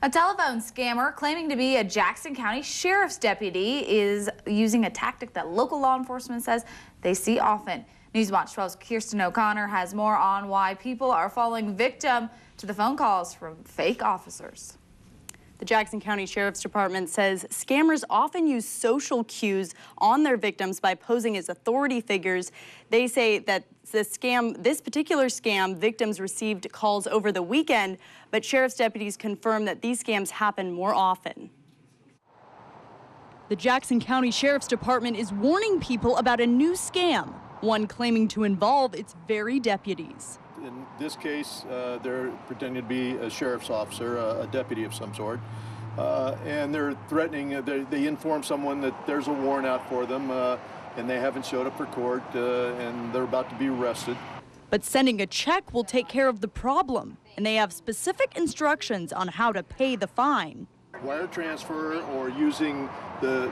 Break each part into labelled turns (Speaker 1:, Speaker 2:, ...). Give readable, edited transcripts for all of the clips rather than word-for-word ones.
Speaker 1: A telephone scammer claiming to be a Jackson County Sheriff's deputy is using a tactic that local law enforcement says they see often. Newswatch 12's Kirsten O'Connor has more on why people are falling victim to the phone calls from fake officers.
Speaker 2: The Jackson County Sheriff's Department says scammers often use social cues on their victims by posing as authority figures. They say that this particular scam, victims received calls over the weekend, but sheriff's deputies confirm that these scams happen more often. The Jackson County Sheriff's Department is warning people about a new scam, one claiming to involve its very deputies.
Speaker 3: In this case, they're pretending to be a sheriff's officer, a deputy of some sort, and they're threatening, they inform someone that there's a warrant out for them, and they haven't showed up for court, and they're about to be arrested.
Speaker 2: But sending a check will take care of the problem, and they have specific instructions on how to pay the fine.
Speaker 3: Wire transfer or using the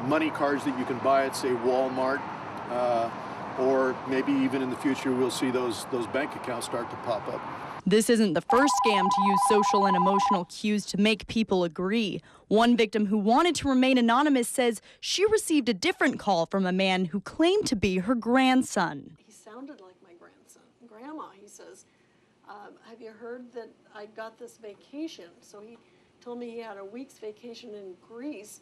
Speaker 3: money cards that you can buy at, say, Walmart, or maybe even in the future we'll see those bank accounts start to pop up.
Speaker 2: This isn't the first scam to use social and emotional cues to make people agree. One victim who wanted to remain anonymous says she received a different call from a man who claimed to be her grandson.
Speaker 4: He sounded like my grandson. Grandma, he says, have you heard that I got this vacation? So he told me he had a week's vacation in Greece.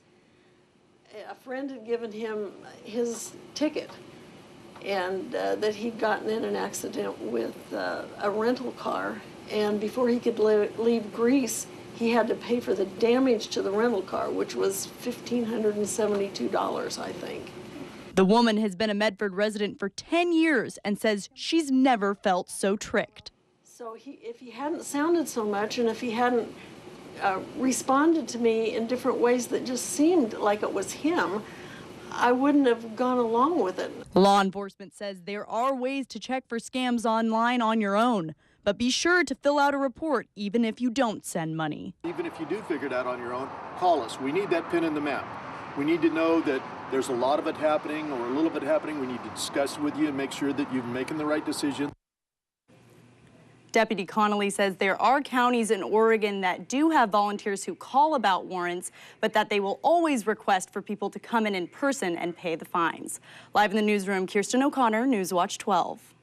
Speaker 4: A friend had given him his ticket, and that he'd gotten in an accident with a rental car, and before he could leave Greece, he had to pay for the damage to the rental car, which was $1,572, I think.
Speaker 2: The woman has been a Medford resident for 10 years and says she's never felt so tricked.
Speaker 4: So if he hadn't sounded so much, and if he hadn't responded to me in different ways that just seemed like it was him, I wouldn't have gone along with it.
Speaker 2: Law enforcement says there are ways to check for scams online on your own, but be sure to fill out a report even if you don't send money.
Speaker 3: Even if you do figure it out on your own, call us. We need that pin in the map. We need to know that there's a lot of it happening or a little bit happening. We need to discuss with you and make sure that you're making the right decision.
Speaker 2: Deputy Connolly says there are counties in Oregon that do have volunteers who call about warrants, but that they will always request for people to come in person and pay the fines. Live in the newsroom, Kirsten O'Connor, Newswatch 12.